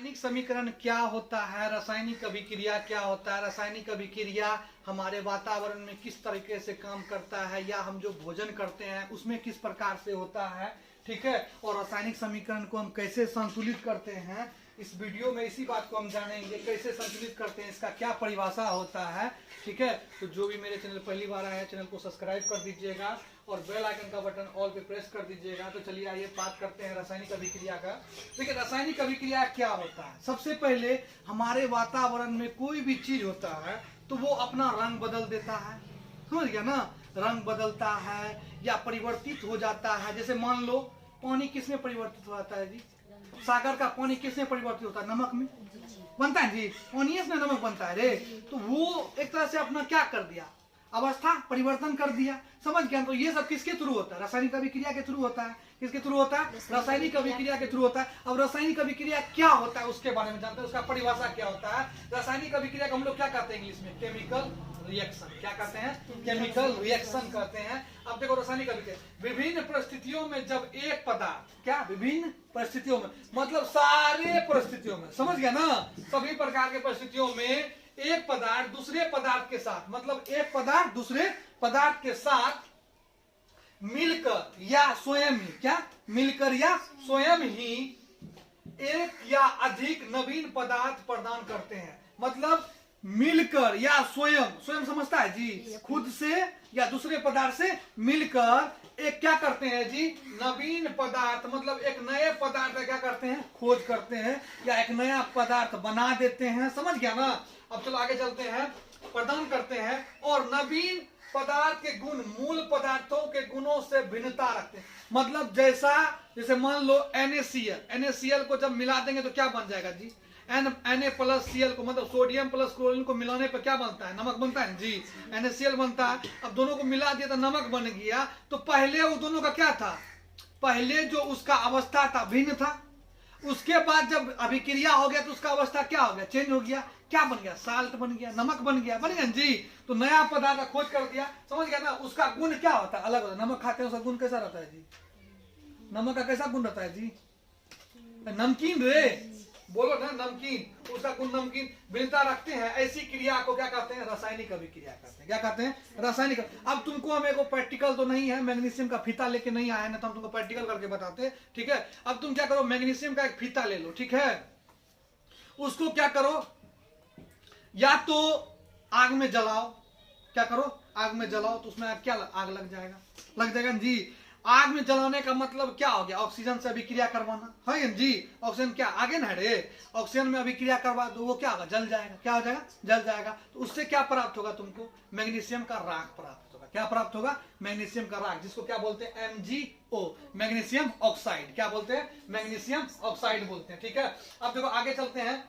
रासायनिक समीकरण क्या होता है, रासायनिक अभिक्रिया क्या होता है, रासायनिक अभिक्रिया हमारे वातावरण में किस तरीके से काम करता है, या हम जो भोजन करते हैं उसमें किस प्रकार से होता है, ठीक है। और रासायनिक समीकरण को हम कैसे संतुलित करते हैं, इस वीडियो में इसी बात को हम जानेंगे, कैसे संतुलित करते हैं, इसका क्या परिभाषा होता है, ठीक है। तो जो भी मेरे चैनल पहली बार आया है, चैनल को सब्सक्राइब कर दीजिएगा और बेल आइकन का बटन ऑल पे प्रेस कर दीजिएगा। तो चलिए आइए बात करते हैं रासायनिक अभिक्रिया का। देखिए रासायनिक अभिक्रिया क्या होता है। सबसे पहले हमारे वातावरण में कोई भी चीज होता है तो वो अपना रंग बदल देता है, समझ गया ना, रंग बदलता है या परिवर्तित हो जाता है। जैसे मान लो पानी किसमें परिवर्तित हो जाता है जी, सागर का पानी किसमें परिवर्तित होता है, नमक में बनता है जी, पानी में नमक बनता है रे। तो वो एक तरह से अपना क्या कर दिया, अवस्था परिवर्तन कर दिया, समझ गया। तो ये सब किसके थ्रू होता है, रासायनिक अभिक्रिया के थ्रू होता है। किसके थ्रू होता है, रासायनिक अभिक्रिया के थ्रू होता है। अब रासायनिक अभिक्रिया क्या होता है उसके बारे में जानते हैं, उसका परिभाषा क्या होता है। रासायनिक अभिक्रिया को हम लोग क्या कहते हैं इंग्लिश में, केमिकल रिएक्शन। क्या कहते हैं, केमिकल रिएक्शन कहते हैं। अब देखो रासायनिक अभिक्रिया विभिन्न परिस्थितियों में जब एक पदार्थ, क्या विभिन्न परिस्थितियों में मतलब सारे परिस्थितियों में, समझ गया ना, सभी प्रकार के परिस्थितियों में एक पदार्थ दूसरे पदार्थ के साथ, मतलब एक पदार्थ दूसरे पदार्थ के साथ मिलकर या स्वयं ही, क्या मिलकर या स्वयं ही एक या अधिक नवीन पदार्थ प्रदान करते हैं। मतलब मिलकर या स्वयं, स्वयं समझता है जी, खुद से या दूसरे पदार्थ से मिलकर एक क्या करते हैं जी, नवीन पदार्थ, मतलब एक नए पदार्थ का क्या करते हैं, खोज करते हैं या एक नया पदार्थ बना देते हैं, समझ गया ना। अब चलो आगे चलते हैं, प्रदान करते हैं और नवीन पदार्थ के गुण मूल पदार्थों के गुणों से भिन्नता रखते हैं। मतलब जैसे मान लो NaCl को जब मिला देंगे तो क्या बन जाएगा जी, Na+Cl को, मतलब सोडियम प्लस क्लोरीन को मिलाने पर क्या बनता है, नमक बनता है जी, NaCl बनता है। अब दोनों को मिला दिया तो नमक बन गया। तो पहले वो दोनों का क्या था, पहले जो उसका अवस्था था भिन्न था, उसके बाद जब अभिक्रिया हो गया तो उसका अवस्था क्या हो गया, चेंज हो गया। क्या बन गया, साल्ट बन गया, नमक बन गया जी। तो नया पदार्थ का खोज कर दिया, समझ गया ना। उसका गुण क्या होता है, अलग होता है। नमक खाते हैं उसका गुण कैसा रहता है जी, नमक का कैसा गुण रहता है जी, नमकीन रे, बोलो ना नमकीन, उसका गुण नमकीन भिन्नता रखते हैं। ऐसी क्रिया को क्या कहते हैं, रासायनिक अभिक्रिया कहते हैं। क्या कहते हैं, रासायनिक। अब तुमको हम एक प्रैक्टिकल तो नहीं है, मैग्नीशियम का फीता लेके नहीं आया ना, तो हम तुमको प्रैक्टिकल करके बताते हैं, ठीक है। अब तुम क्या करो, मैग्नीशियम का एक फीता ले लो, ठीक है। उसको क्या करो, या तो आग में जलाओ, क्या करो, आग में जलाओ, तो उसमें क्या आग लग जाएगा जी। आग में जलाने का मतलब क्या हो गया, ऑक्सीजन से अभिक्रिया करवाना है जी। ऑक्सीजन क्या आगे ना रे, ऑक्सीजन में अभिक्रिया करवा दो, वो क्या होगा, जल जाएगा। क्या हो जाएगा, जल जाएगा। तो उससे क्या प्राप्त होगा तुमको, मैग्नीशियम का राख प्राप्त होगा। क्या प्राप्त होगा, मैग्नीशियम का राख, जिसको क्या बोलते हैं, MgO, मैग्नीशियम ऑक्साइड। क्या बोलते हैं, मैग्नीशियम ऑक्साइड बोलते हैं, ठीक है। अब देखो आगे चलते हैं।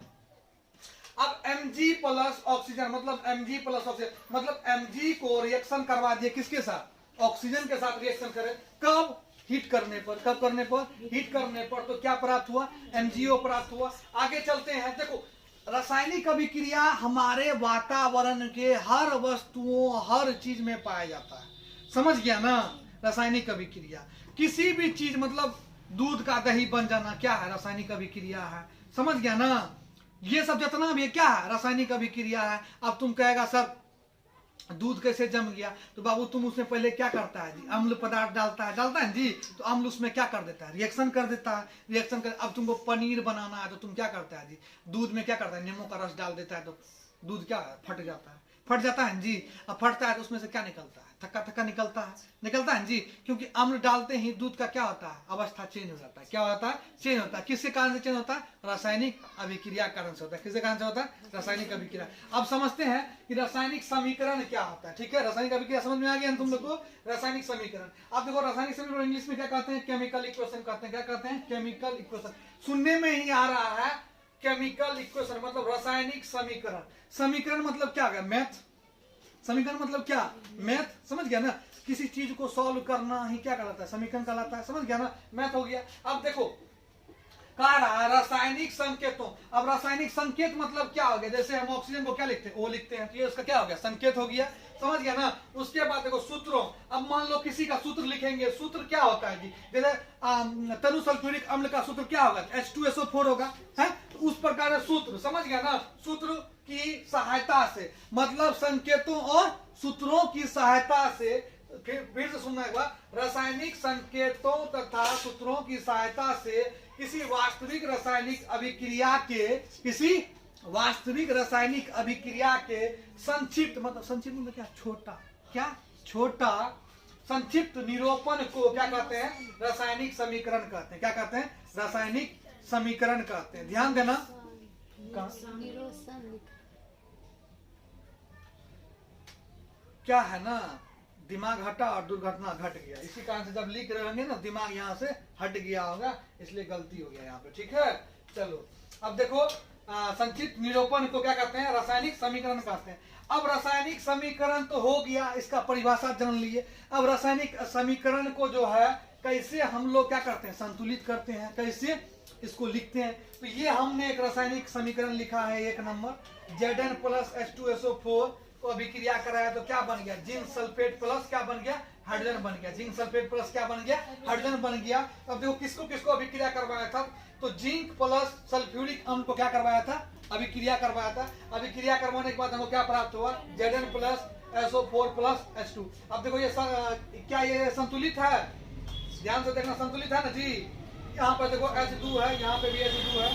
अब Mg प्लस ऑक्सीजन, मतलब Mg प्लस ऑक्सीजन, मतलब Mg को रिएक्शन करवा दिए किसके साथ, ऑक्सीजन के साथ रिएक्शन करें। कब, हीट करने पर। कब करने पर, हीट करने पर। तो क्या प्राप्त हुआ, MgO प्राप्त हुआ। आगे चलते हैं। देखो रासायनिक अभिक्रिया हमारे वातावरण के हर वस्तुओं, हर चीज में पाया जाता है, समझ गया ना। रासायनिक अभिक्रिया किसी भी चीज, मतलब दूध का दही बन जाना क्या है, रासायनिक अभिक्रिया है, समझ गया ना। ये सब जितना भी क्या है, रासायनिक अभिक्रिया है। अब तुम कहेगा सर दूध कैसे जम गया, तो बाबू तुम उसमें पहले क्या करता है जी, अम्ल पदार्थ डालता है जी। तो अम्ल उसमें क्या कर देता है, रिएक्शन कर देता है, रिएक्शन कर। अब तुमको पनीर बनाना है तो तुम क्या करता है जी, दूध में क्या करता है, नींबू का रस डाल देता है, तो दूध क्या फट जाता है जी। अब फटता है तो उसमें से क्या निकलता है, थक्का निकलता है जी। क्योंकि अम्ल डालते ही दूध का क्या होता है, अवस्था चेंज हो जाता है। क्या होता है, चेंज होता है। किसके कारण से चेंज होता है, रासायनिक अभिक्रिया कारण से होता है। किसके कारण से होता है, रासायनिक अभिक्रिया। अब समझते हैं कि रासायनिक समीकरण क्या होता है, ठीक है। रासायनिक अभिक्रिया समझ में आ गया तुम लोग को, रासायनिक समीकरण। अब देखो रासायनिक समीकरण इंग्लिश में क्या कहते हैं, केमिकल इक्वेशन कहते हैं। क्या कहते हैं, केमिकल इक्वेशन। सुनने में ही आ रहा है केमिकल इक्वेशन, मतलब रासायनिक समीकरण। समीकरण मतलब क्या हो गया, मैथ। समीकरण मतलब क्या, मैथ, समझ गया ना। किसी चीज को सॉल्व करना ही क्या कहलाता है, समीकरण कहलाता है, समझ गया ना, मैथ हो गया। अब देखो कह रहा है रासायनिक संकेतों। अब रासायनिक संकेत मतलब क्या हो गया, जैसे हम ऑक्सीजन को क्या लिखते हैं, ओ लिखते हैं, तो ये उसका क्या हो गया, संकेत हो गया, समझ गया ना। उसके बाद देखो सूत्रों। अब मान लो किसी का सूत्र लिखेंगे, सूत्र क्या होता है जी, जैसे तनु सल्फ्यूरिक अम्ल का सूत्र क्या होगा, H2SO4 होगा, है। उस प्रकार सूत्र, समझ गया ना, सूत्र की सहायता से, मतलब संकेतों और सूत्रों की सहायता से, फिर से सुनना एक बार, रासायनिक संकेतों तथा सूत्रों की सहायता से किसी वास्तविक रासायनिक अभिक्रिया के, किसी वास्तविक रासायनिक अभिक्रिया के संक्षिप्त, मतलब संक्षिप्त मतलब क्या, छोटा, क्या छोटा संक्षिप्त निरूपण को क्या कहते हैं, रासायनिक समीकरण कहते हैं। क्या कहते हैं, रासायनिक समीकरण कहते हैं। ध्यान देना, क्या है ना, दिमाग हटा और दुर्घटना घट गया, इसी कारण से जब लिख रहे होंगे ना दिमाग यहाँ से हट गया होगा, इसलिए गलती हो गया यहाँ पे, ठीक है। चलो अब देखो, संक्षिप्त निरूपण को क्या कहते हैं, रासायनिक समीकरण कहते हैं। अब रासायनिक समीकरण तो हो गया, इसका परिभाषा जान लिए। अब रासायनिक समीकरण को जो है कैसे हम लोग क्या करते हैं, संतुलित करते हैं, कैसे इसको लिखते हैं। तो ये हमने एक रासायनिक समीकरण लिखा है, 1 नंबर, Zn प्लस H2SO4 को अभिक्रिया कराया तो क्या बन गया, जिंक सल्फेट प्लस क्या बन गया, हाइड्रोजन बन गया। जिंक सल्फेट प्लस क्या बन गया, हाइड्रोजन बन गया। अब देखो किसको किसको अभिक्रिया करवाया था, तो जिंक प्लस सल्फ्यूरिक अम्ल को क्या करवाया था, अभिक्रिया करवाया था। अभिक्रिया करवाने के बाद हमको क्या प्राप्त हुआ, Zn plus SO4 plus H2। अब देखो ये क्या ये संतुलित है, ध्यान से देखना, संतुलित है ना जी। यहाँ पर देखो H2 है, यहाँ पे भी H2 है,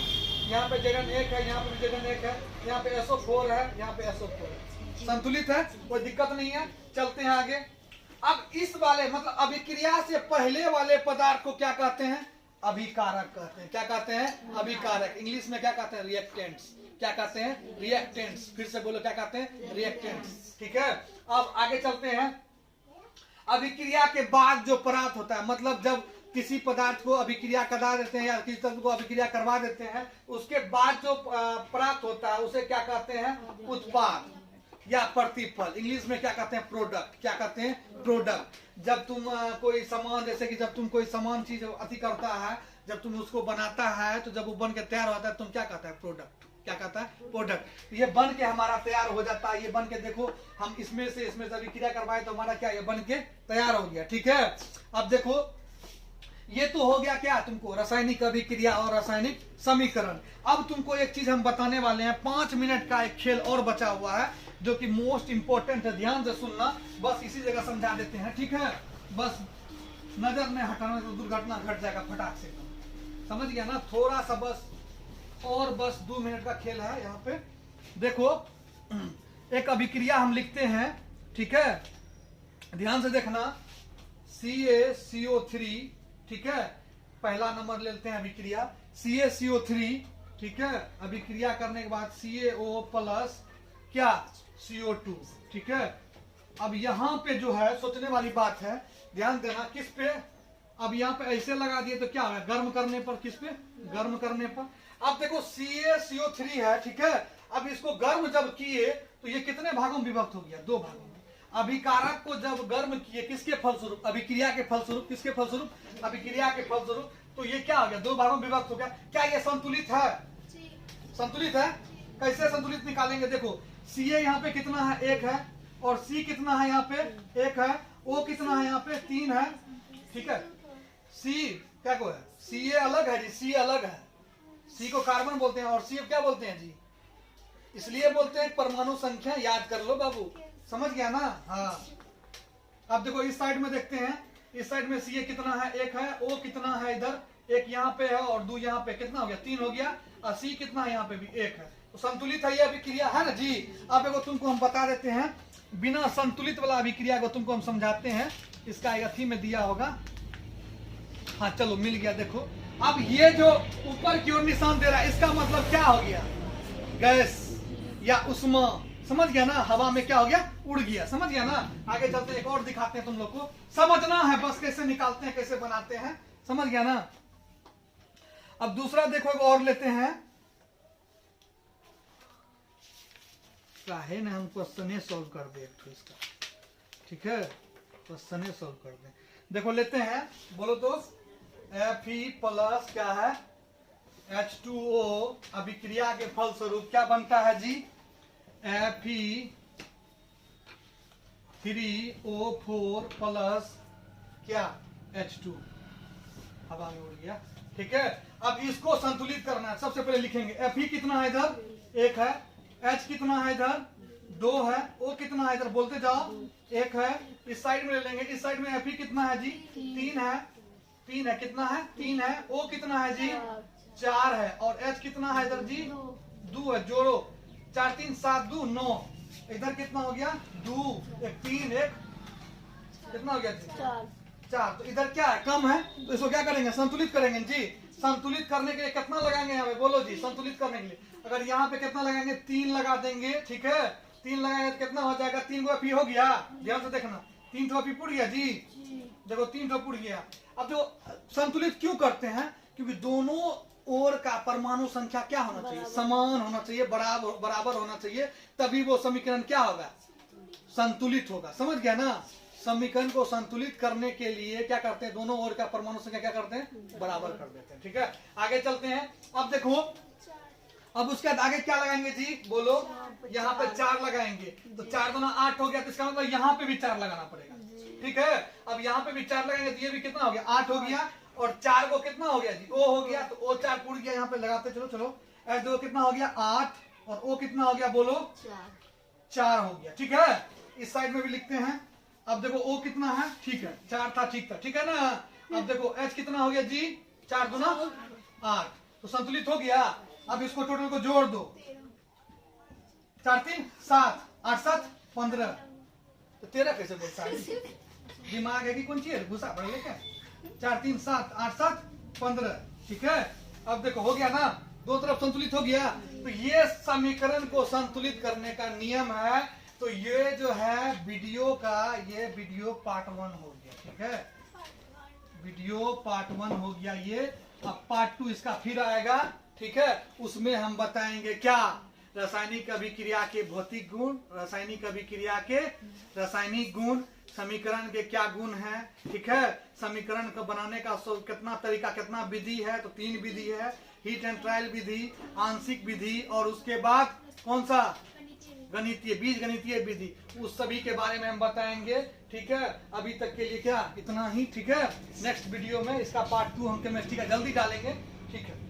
यहाँ पे Zn 1 है, यहाँ पे भी Zn 1 है, यहाँ पे SO4 है, यहाँ पे SO4 है, संतुलित है, कोई दिक्कत नहीं है। चलते हैं आगे। अब इस वाले मतलब अभिक्रिया से पहले वाले पदार्थ को क्या कहते हैं, अभिकारक कहते हैं। क्या कहते हैं, अभिकारक। इंग्लिश में क्या कहते हैं, रिएक्टेंट्स। क्या कहते हैं, रिएक्टेंट्स। फिर से बोलो, क्या कहते हैं, रिएक्टेंट्स, ठीक है। अब आगे चलते हैं। अभिक्रिया के बाद जो प्राप्त होता है, मतलब जब किसी पदार्थ को अभिक्रिया करा देते हैं या किसी तत्व को अभिक्रिया करवा देते हैं, उसके बाद जो प्राप्त होता है उसे क्या कहते हैं, उत्पाद या प्रतिफल। इंग्लिश में क्या कहते हैं, प्रोडक्ट। क्या कहते हैं, प्रोडक्ट। जब तुम कोई सामान, जैसे कि जब तुम कोई सामान चीज अति करता है, जब तुम उसको बनाता है, तो जब वो बन के तैयार होता है, तुम क्या कहता है, प्रोडक्ट। क्या कहता है, प्रोडक्ट। ये बन के हमारा तैयार हो जाता है, ये बन के देखो, हम इसमें से अभिक्रिया करवाए तो हमारा क्या, ये बन के तैयार हो गया, ठीक है। अब देखो, ये तो हो गया क्या तुमको, रासायनिक अभिक्रिया और रासायनिक समीकरण। अब तुमको एक चीज हम बताने वाले हैं, 5 मिनट का एक खेल और बचा हुआ है जो कि मोस्ट इंपोर्टेंट है, ध्यान से सुनना। बस इसी जगह समझा देते हैं, ठीक है। बस नजर में हटाना तो दुर्घटना घट जाएगा फटाक से, समझ गया ना। थोड़ा सा बस, और बस 2 मिनट का खेल है यहाँ पे। देखो, एक अभिक्रिया हम लिखते हैं, ठीक है, ध्यान से देखना, CaCO3, ठीक है। पहला नंबर लेते हैं अभिक्रिया, CaCO3, ठीक है। अभिक्रिया करने के बाद CaO प्लस क्या, CO2, ठीक है। अब यहाँ पे जो है सोचने वाली बात है, ध्यान देना, किस पे, अब यहाँ पे ऐसे लगा दिए तो क्या होगा, गर्म करने पर, किस पे, गर्म करने पर। अब देखो CaCO3 है, ठीक है। अब इसको गर्म जब किए तो ये कितने भागों में विभक्त हो गया, 2 भागों में। अभिकारक को जब गर्म किए, किसके फलस्वरूप, अभिक्रिया के फलस्वरूप, किसके फलस्वरूप, अभिक्रिया के फलस्वरूप, तो ये क्या हो गया, 2 भागों में विभक्त हो गया। क्या ये संतुलित है, संतुलित है। कैसे संतुलित निकालेंगे, देखो, Ca यहाँ पे कितना है, 1 है, और C कितना है यहाँ पे, 1 है, O कितना है यहाँ पे, 3 है, ठीक है। C क्या को है, Ca अलग है जी, C अलग है, C को कार्बन बोलते हैं और C क्या बोलते हैं जी, इसलिए बोलते हैं परमाणु संख्या याद कर लो बाबू, समझ गया ना। हाँ, अब देखो इस साइड में देखते हैं, इस साइड में Ca कितना है, 1 है, O कितना है इधर, 1 यहाँ पे है और 2 यहाँ पे, कितना हो गया, 3 हो गया, और C कितना है यहाँ पे भी 1 है, तो संतुलित है ये अभिक्रिया, है ना जी। अब देखो तुमको हम बता देते हैं, बिना संतुलित वाला अभिक्रिया को तुमको हम समझाते हैं, इसका एक अथी में दिया होगा। हाँ चलो, मिल गया। देखो अब ये जो ऊपर की ओर निशान दे रहा है, इसका मतलब क्या हो गया, गैस या उष्मा, समझ गया ना, हवा में क्या हो गया, उड़ गया, समझ गया ना। आगे चलते एक और दिखाते हैं, तुम लोग को समझना है बस, कैसे निकालते हैं, कैसे बनाते हैं, समझ गया ना। अब दूसरा देखो, एक और लेते हैं, है ना, हम क्वेश्चन सॉल्व कर दे एक तो इसका, ठीक है, क्वेश्चन सॉल्व कर दे। देखो लेते हैं, बोलो तो, Fe प्लस क्या है, H2O अभिक्रिया के फलस्वरूप क्या बनता है जी, Fe3O4 प्लस क्या, H2, हवा में उड़ गया, ठीक है। अब इसको संतुलित करना है। सबसे पहले लिखेंगे Fe कितना है इधर, 1 है, H कितना है इधर, 2 है, O कितना है इधर, बोलते जाओ, 1 है। इस साइड में ले लेंगे, इस साइड में Fe कितना है जी, 3 है, 3 है, कितना है, 3 है। O कितना है जी, 4 है, और H कितना है इधर जी, 2 है। जोड़ो, 4 3 7 2 9, इधर कितना हो गया, 2 1 3 1, कितना हो गया जी, 4। तो इधर क्या है, कम है, तो इसको क्या करेंगे, संतुलित करेंगे जी। संतुलित करने के लिए कितना लगाएंगे यहाँ पे, बोलो जी, संतुलित करने के लिए अगर यहाँ पे कितना लगाएंगे, 3 लगा देंगे, ठीक है। 3 लगाएंगे तो कितना हो जाएगा, 3 गो Fe हो गया, ध्यान से देखना, 3 ठो Fe पुड़ गया जी, देखो 3 ठो पुड़ गया। अब जो संतुलित क्यों करते हैं, क्योंकि दोनों ओर का परमाणु संख्या क्या होना चाहिए, समान होना चाहिए, बराबर होना चाहिए, तभी वो समीकरण क्या होगा, संतुलित होगा। समझ गया ना। समीकरण को संतुलित करने के लिए क्या करते हैं, दोनों ओर का परमाणु संख्या क्या करते हैं, बराबर कर देते हैं, ठीक है। आगे चलते हैं। अब देखो, अब उसके बाद आगे क्या लगाएंगे जी, बोलो, यहाँ पे 4 लगाएंगे, तो 4 दूना 8 हो गया, तो इसका मतलब यहाँ पे भी 4 लगाना पड़ेगा, ठीक है। अब यहाँ पे भी 4 लगाएंगे तो ये भी कितना हो गया, 8 हो गया, और 4 को कितना हो गया जी, O हो गया, तो O 4 पुड़ गया, यहाँ पे लगाते चलो चलो। H2 कितना हो गया, 8, और O कितना हो गया, बोलो, 4 हो गया, ठीक है। इस साइड में भी लिखते हैं। अब देखो O कितना है, ठीक है, 4 था, ठीक था, ठीक है ना। अब देखो H कितना हो गया जी, 4 दूना 8, तो संतुलित हो गया। अब इसको टोटल को जोड़ दो, 4 3 7, 8 7 15, तो 13 कैसे बोलता है, दिमाग है कि कौन चीज है, घुसा पड़ गया क्या। 4 3 7 8 7 15, ठीक है। अब देखो हो गया ना, दो तरफ संतुलित हो गया। तो ये समीकरण को संतुलित करने का नियम है। तो ये जो है वीडियो का, ये वीडियो पार्ट 1 हो गया, ठीक है, वीडियो पार्ट 1 हो गया ये। अब पार्ट 2 इसका फिर आएगा, ठीक है। उसमें हम बताएंगे क्या, रासायनिक अभिक्रिया के भौतिक गुण, रासायनिक अभिक्रिया के रासायनिक गुण, समीकरण के क्या गुण हैं, ठीक है। समीकरण को बनाने का कितना तरीका, कितना विधि है, तो 3 विधि है, हीट एंड ट्रायल विधि, आंशिक विधि, और उसके बाद कौन सा, गणितीय, बीज गणितीय विधि, उस सभी के बारे में हम बताएंगे, ठीक है। अभी तक के लिए क्या, इतना ही, ठीक है। नेक्स्ट वीडियो में इसका पार्ट 2 हम केमिस्ट्री का जल्दी डालेंगे, ठीक है।